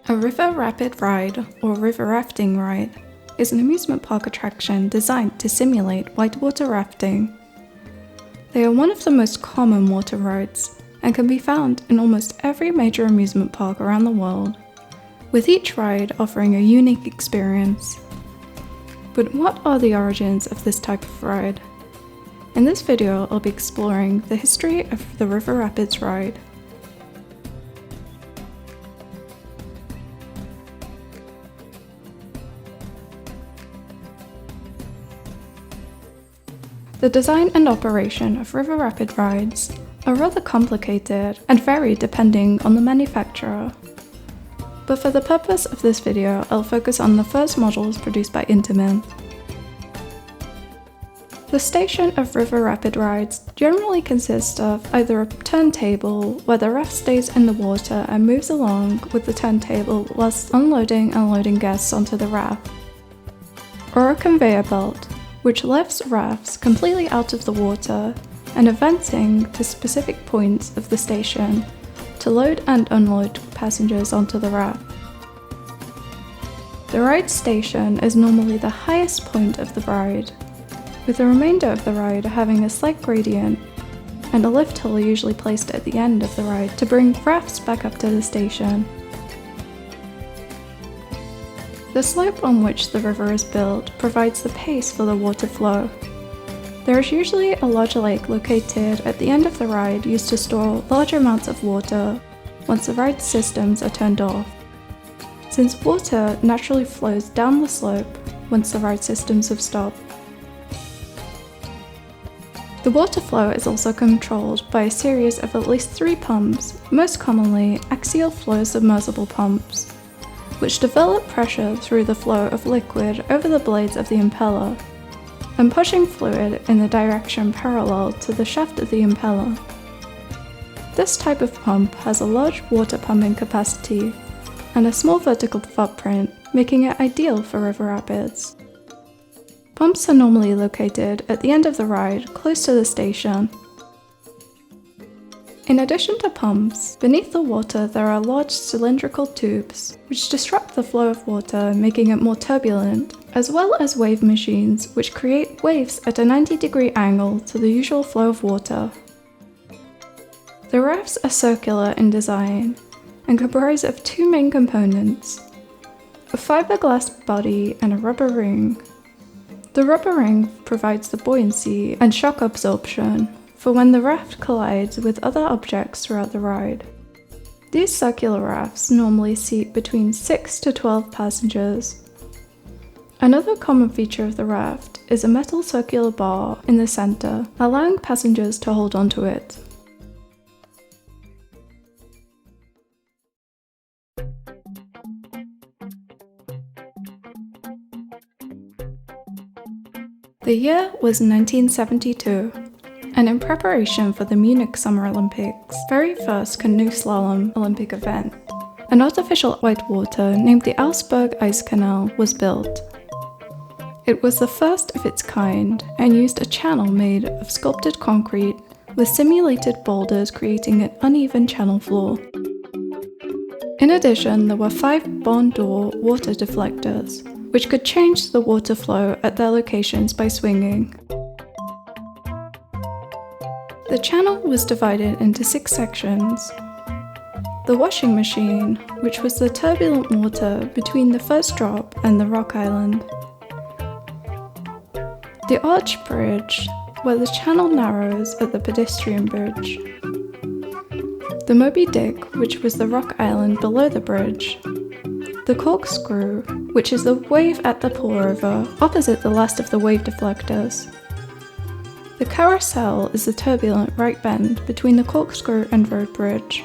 A river rapid ride, or river rafting ride, is an amusement park attraction designed to simulate whitewater rafting. They are one of the most common water rides and can be found in almost every major amusement park around the world, with each ride offering a unique experience. But what are the origins of this type of ride? In this video, I'll be exploring the history of the River Rapids ride. The design and operation of river rapid rides are rather complicated and vary depending on the manufacturer. But for the purpose of this video, I'll focus on the first models produced by Intamin. The station of river rapid rides generally consists of either a turntable where the raft stays in the water and moves along with the turntable whilst unloading and loading guests onto the raft, or a conveyor belt which lifts rafts completely out of the water and are venting to specific points of the station to load and unload passengers onto the raft. The ride station is normally the highest point of the ride, with the remainder of the ride having a slight gradient and a lift hill usually placed at the end of the ride to bring rafts back up to the station. The slope on which the river is built provides the pace for the water flow. There is usually a large lake located at the end of the ride used to store large amounts of water once the ride systems are turned off, since water naturally flows down the slope once the ride systems have stopped. The water flow is also controlled by a series of at least 3 pumps, most commonly axial flow submersible pumps, which develop pressure through the flow of liquid over the blades of the impeller, and pushing fluid in the direction parallel to the shaft of the impeller. This type of pump has a large water pumping capacity and a small vertical footprint, making it ideal for river rapids. Pumps are normally located at the end of the ride, close to the station. In addition to pumps, beneath the water there are large cylindrical tubes, which disrupt the flow of water, making it more turbulent, as well as wave machines, which create waves at a 90-degree angle to the usual flow of water. The rafts are circular in design and comprise of 2 main components: a fiberglass body and a rubber ring. The rubber ring provides the buoyancy and shock absorption for when the raft collides with other objects throughout the ride. These circular rafts normally seat between 6 to 12 passengers. Another common feature of the raft is a metal circular bar in the center, allowing passengers to hold onto it. The year was 1972. And in preparation for the Munich Summer Olympics' very first canoe slalom Olympic event, an artificial whitewater named the Augsburg Ice Canal was built. It was the first of its kind and used a channel made of sculpted concrete with simulated boulders creating an uneven channel floor. In addition, there were 5 barn door water deflectors, which could change the water flow at their locations by swinging. The channel was divided into 6 sections. The washing machine, which was the turbulent water between the first drop and the rock island. The arch bridge, where the channel narrows at the pedestrian bridge. The Moby Dick, which was the rock island below the bridge. The corkscrew, which is the wave at the pullover, opposite the last of the wave deflectors. The carousel is the turbulent right bend between the corkscrew and road bridge.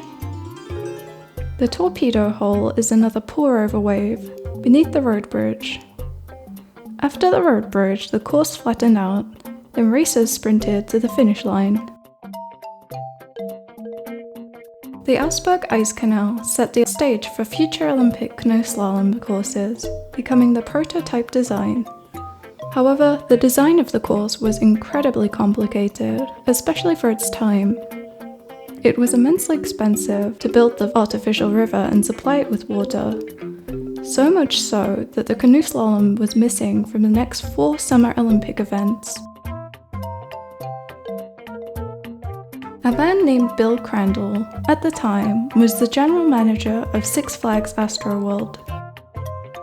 The torpedo hole is another pour-over wave beneath the road bridge. After the road bridge, the course flattened out, then racers sprinted to the finish line. The Augsburg Ice Canal set the stage for future Olympic canoe slalom courses, becoming the prototype design. However, the design of the course was incredibly complicated, especially for its time. It was immensely expensive to build the artificial river and supply it with water. So much so that the canoe slalom was missing from the next 4 Summer Olympic events. A man named Bill Crandall, at the time, was the general manager of Six Flags Astroworld.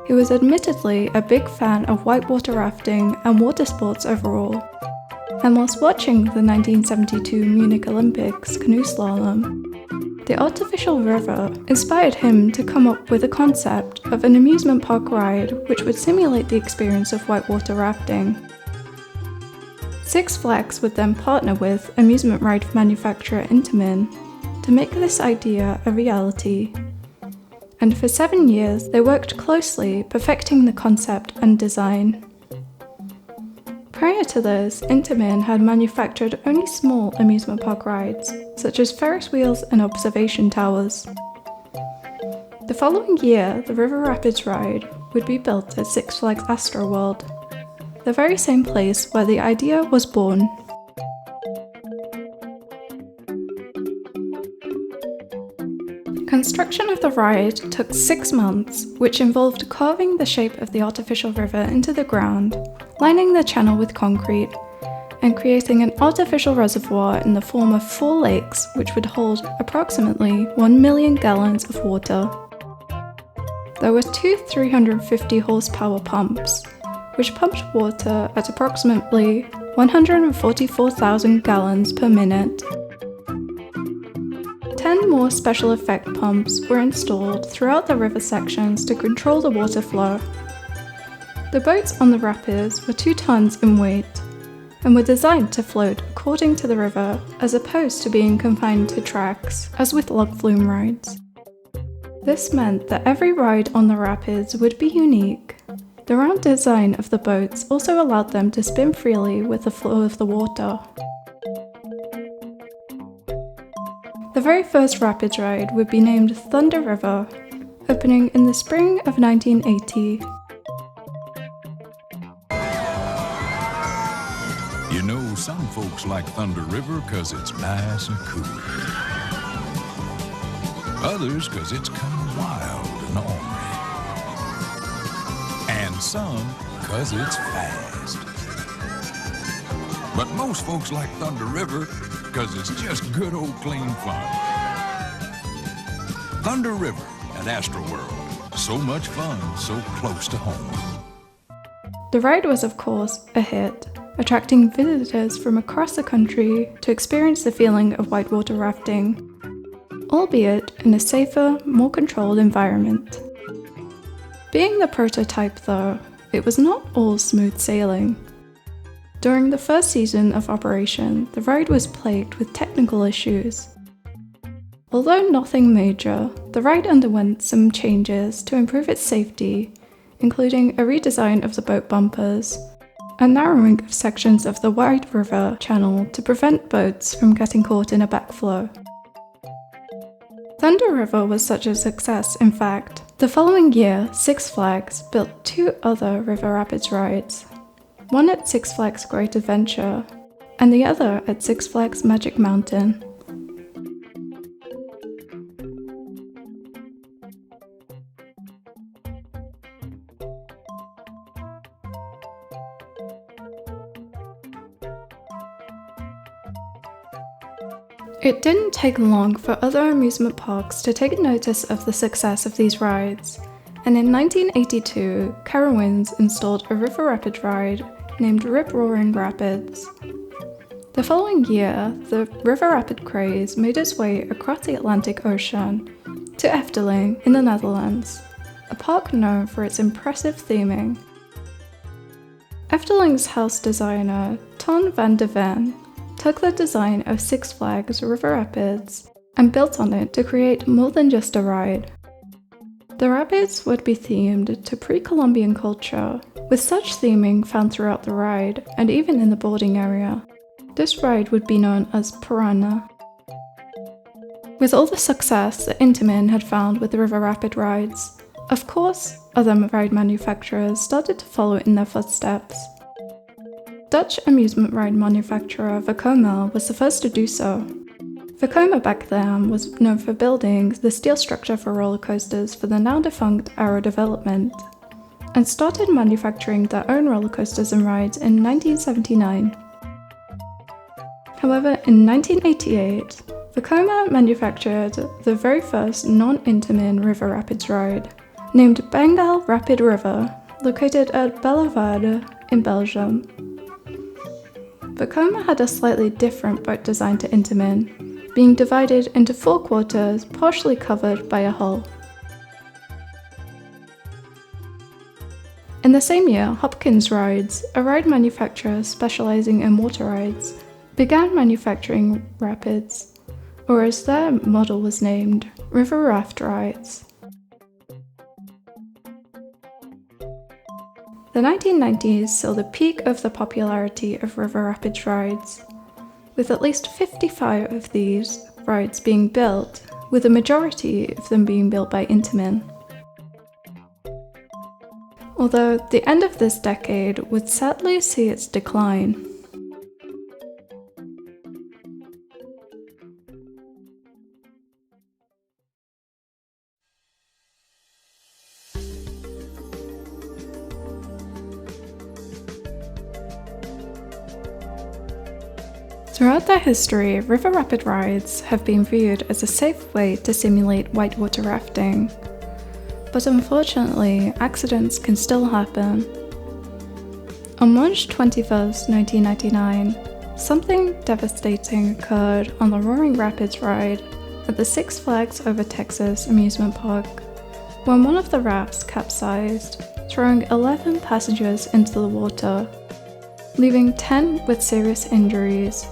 He was admittedly a big fan of whitewater rafting and water sports overall, and whilst watching the 1972 Munich Olympics canoe slalom, the artificial river inspired him to come up with a concept of an amusement park ride which would simulate the experience of whitewater rafting. Six Flags would then partner with amusement ride manufacturer Intamin to make this idea a reality. And for 7 years they worked closely perfecting the concept and design. Prior to this, Intamin had manufactured only small amusement park rides, such as Ferris wheels and observation towers. The following year, the River Rapids ride would be built at Six Flags Astroworld, the very same place where the idea was born. Construction of the ride took 6 months, which involved carving the shape of the artificial river into the ground, lining the channel with concrete, and creating an artificial reservoir in the form of 4 lakes which would hold approximately 1 million gallons of water. There were 2 350 horsepower pumps, which pumped water at approximately 144,000 gallons per minute. 10 more special effect pumps were installed throughout the river sections to control the water flow. The boats on the rapids were 2 tons in weight and were designed to float according to the river as opposed to being confined to tracks, as with log flume rides. This meant that every ride on the rapids would be unique. The round design of the boats also allowed them to spin freely with the flow of the water. The very first rapids ride would be named Thunder River, opening in the spring of 1980. You know, some folks like Thunder River 'cause it's nice and cool. Others 'cause it's kind of wild and ornery. And some 'cause it's fast. But most folks like Thunder River 'cause it's just good old clean fun. Thunder River at Astroworld. So much fun, so close to home. The ride was, of course, a hit, attracting visitors from across the country to experience the feeling of whitewater rafting, albeit in a safer, more controlled environment. Being the prototype though, it was not all smooth sailing. During the first season of operation, the ride was plagued with technical issues. Although nothing major, the ride underwent some changes to improve its safety, including a redesign of the boat bumpers, a narrowing of sections of the wide river channel to prevent boats from getting caught in a backflow. Thunder River was such a success, in fact. The following year, Six Flags built 2 other river rapids rides, one at Six Flags Great Adventure, and the other at Six Flags Magic Mountain. It didn't take long for other amusement parks to take notice of the success of these rides, and in 1982, Carowinds installed a river rapid ride named Rip Roaring Rapids. The following year, the river rapid craze made its way across the Atlantic Ocean to Efteling in the Netherlands, a park known for its impressive theming. Efteling's house designer, Ton van de Ven, took the design of Six Flags River Rapids and built on it to create more than just a ride. The rapids would be themed to pre-Columbian culture, with such theming found throughout the ride and even in the boarding area. This ride would be known as Piranha. With all the success that Intamin had found with the river rapid rides, of course, other ride manufacturers started to follow in their footsteps. Dutch amusement ride manufacturer Vekoma was the first to do so. Vekoma back then was known for building the steel structure for roller coasters for the now defunct Arrow Development, and started manufacturing their own roller coasters and rides in 1979. However, in 1988, Vekoma manufactured the very first non-Intamin river rapids ride, named Bengal Rapid River, located at Bellewaerde in Belgium. Vekoma had a slightly different boat design to Intamin, being divided into 4 quarters partially covered by a hull. In the same year, Hopkins Rides, a ride manufacturer specializing in water rides, began manufacturing rapids, or as their model was named, river raft rides. The 1990s saw the peak of the popularity of river rapids rides, with at least 55 of these rides being built, with a majority of them being built by Intamin. Although the end of this decade would sadly see its decline. Throughout their history, river rapid rides have been viewed as a safe way to simulate whitewater rafting. But unfortunately, accidents can still happen. On March 21st, 1999, something devastating occurred on the Roaring Rapids ride at the Six Flags Over Texas amusement park, when one of the rafts capsized, throwing 11 passengers into the water, leaving 10 with serious injuries.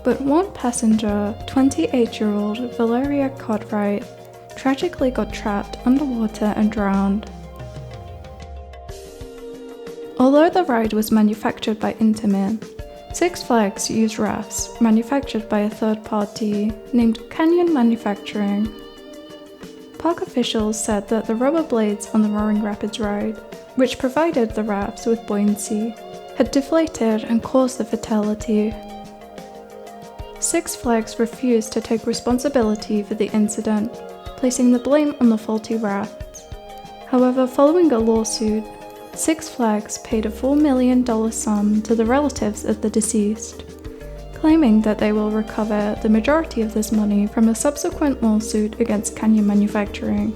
But one passenger, 28-year-old Valeria Cartwright, tragically got trapped underwater and drowned. Although the ride was manufactured by Intamin, Six Flags used rafts manufactured by a third party named Canyon Manufacturing. Park officials said that the rubber blades on the Roaring Rapids ride, which provided the rafts with buoyancy, had deflated and caused the fatality. Six Flags refused to take responsibility for the incident, placing the blame on the faulty rafts. However, following a lawsuit, Six Flags paid a $4 million sum to the relatives of the deceased, claiming that they will recover the majority of this money from a subsequent lawsuit against Canyon Manufacturing.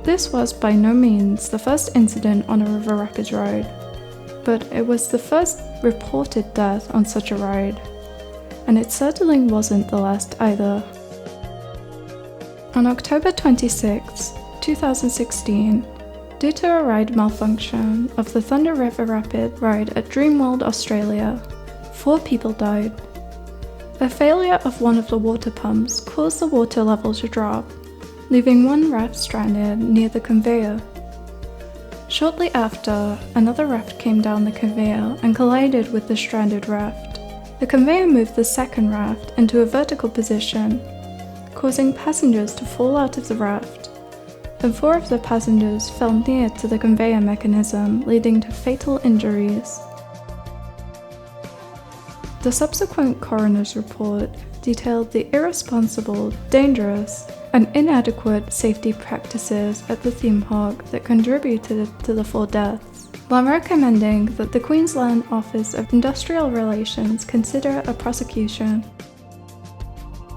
This was by no means the first incident on a river rapids ride, but it was the first reported death on such a ride, and it certainly wasn't the last either. On October 26, 2016, due to a ride malfunction of the Thunder River Rapid ride at Dreamworld, Australia, 4 people died. A failure of one of the water pumps caused the water level to drop, leaving one raft stranded near the conveyor. Shortly after, another raft came down the conveyor and collided with the stranded raft. The conveyor moved the second raft into a vertical position, causing passengers to fall out of the raft, and 4 of the passengers fell near to the conveyor mechanism, leading to fatal injuries. The subsequent coroner's report detailed the irresponsible, dangerous, and inadequate safety practices at the theme park that contributed to the 4 deaths, while recommending that the Queensland Office of Industrial Relations consider a prosecution.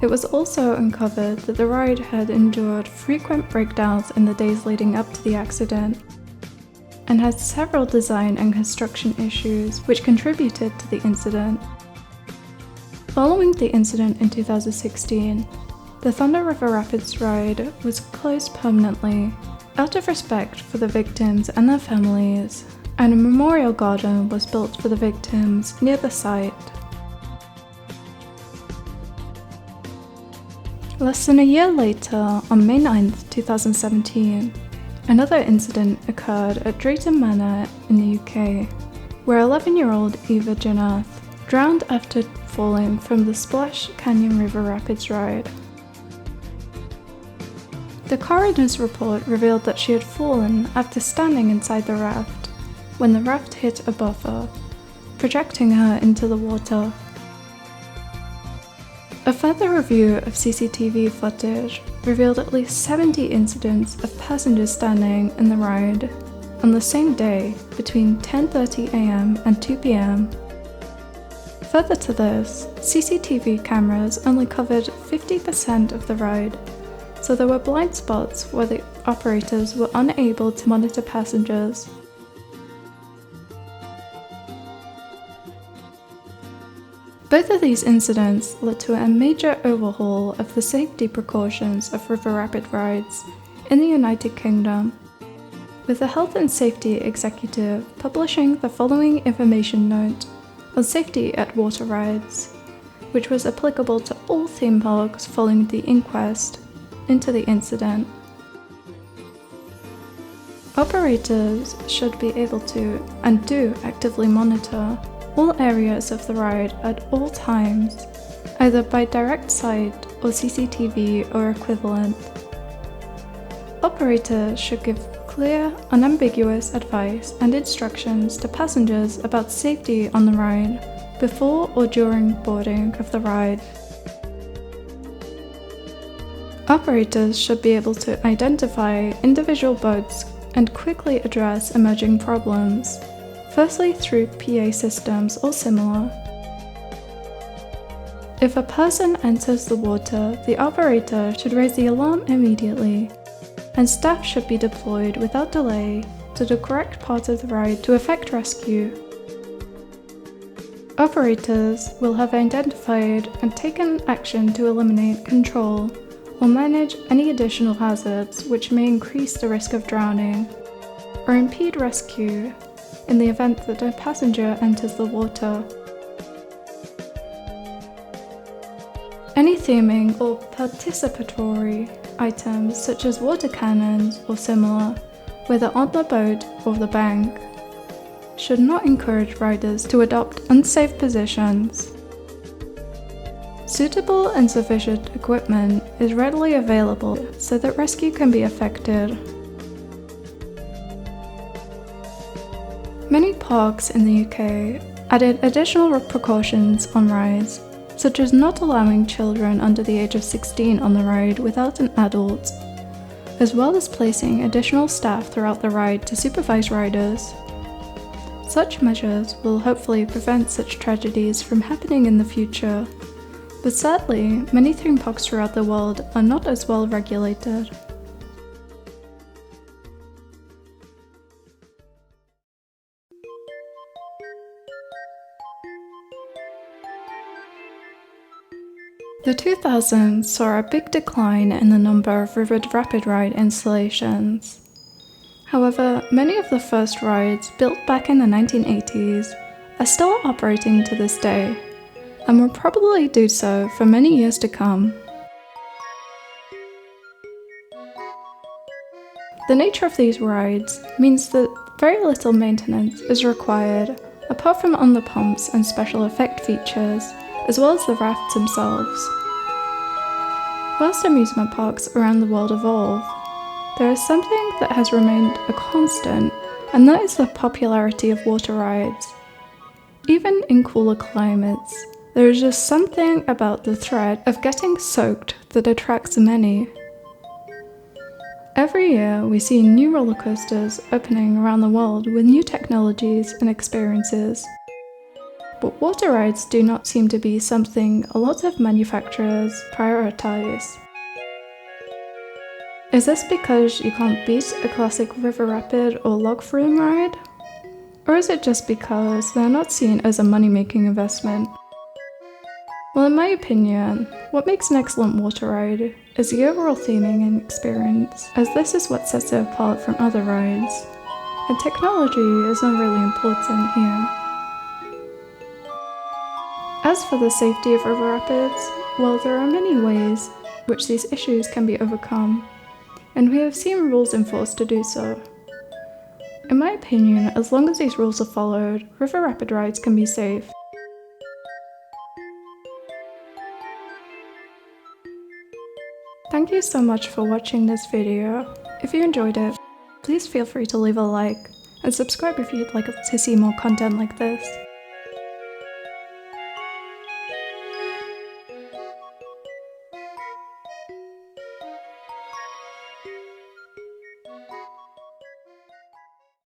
It was also uncovered that the ride had endured frequent breakdowns in the days leading up to the accident, and had several design and construction issues which contributed to the incident. Following the incident in 2016, the Thunder River Rapids ride was closed permanently, out of respect for the victims and their families, and a memorial garden was built for the victims near the site. Less than a year later, on May 9, 2017, another incident occurred at Drayton Manor in the UK, where 11-year-old Eva Janath drowned after falling from the Splash Canyon River Rapids ride. The coroner's report revealed that she had fallen after standing inside the raft when the raft hit a buffer, projecting her into the water. A further review of CCTV footage revealed at least 70 incidents of passengers standing in the ride on the same day between 10:30 AM and 2 PM. Further to this, CCTV cameras only covered 50% of the ride, so there were blind spots where the operators were unable to monitor passengers. Both of these incidents led to a major overhaul of the safety precautions of river rapid rides in the United Kingdom, with the Health and Safety Executive publishing the following information note on safety at water rides, which was applicable to all theme parks following the inquest into the incident. Operators should be able to, and do, actively monitor all areas of the ride at all times, either by direct sight or CCTV or equivalent. Operators should give clear, unambiguous advice and instructions to passengers about safety on the ride before or during boarding of the ride. Operators should be able to identify individual boats and quickly address emerging problems, firstly through PA systems or similar. If a person enters the water, the operator should raise the alarm immediately, and staff should be deployed without delay to the correct part of the ride to effect rescue. Operators will have identified and taken action to eliminate, control, or manage any additional hazards which may increase the risk of drowning or impede rescue in the event that a passenger enters the water. Any theming or participatory items such as water cannons or similar, whether on the boat or the bank, should not encourage riders to adopt unsafe positions. Suitable and sufficient equipment is readily available so that rescue can be effected. Many parks in the UK added additional precautions on rides, such as not allowing children under the age of 16 on the ride without an adult, as well as placing additional staff throughout the ride to supervise riders. Such measures will hopefully prevent such tragedies from happening in the future, but sadly, many theme parks throughout the world are not as well regulated. The 2000s saw a big decline in the number of river rapid ride installations. However, many of the first rides built back in the 1980s are still operating to this day, and will probably do so for many years to come. The nature of these rides means that very little maintenance is required apart from on the pumps and special effect features, as well as the rafts themselves. Whilst amusement parks around the world evolve, there is something that has remained a constant, and that is the popularity of water rides. Even in cooler climates, there is just something about the threat of getting soaked that attracts many. Every year we see new roller coasters opening around the world with new technologies and experiences. But water rides do not seem to be something a lot of manufacturers prioritize. Is this because you can't beat a classic river rapid or log flume ride? Or is it just because they're not seen as a money-making investment? Well, in my opinion, what makes an excellent water ride is the overall theming and experience, as this is what sets it apart from other rides, and technology is not really important here. As for the safety of river rapids, well, there are many ways which these issues can be overcome, and we have seen rules enforced to do so. In my opinion, as long as these rules are followed, river rapid rides can be safe. Thank you so much for watching this video. If you enjoyed it, please feel free to leave a like, and subscribe if you'd like to see more content like this.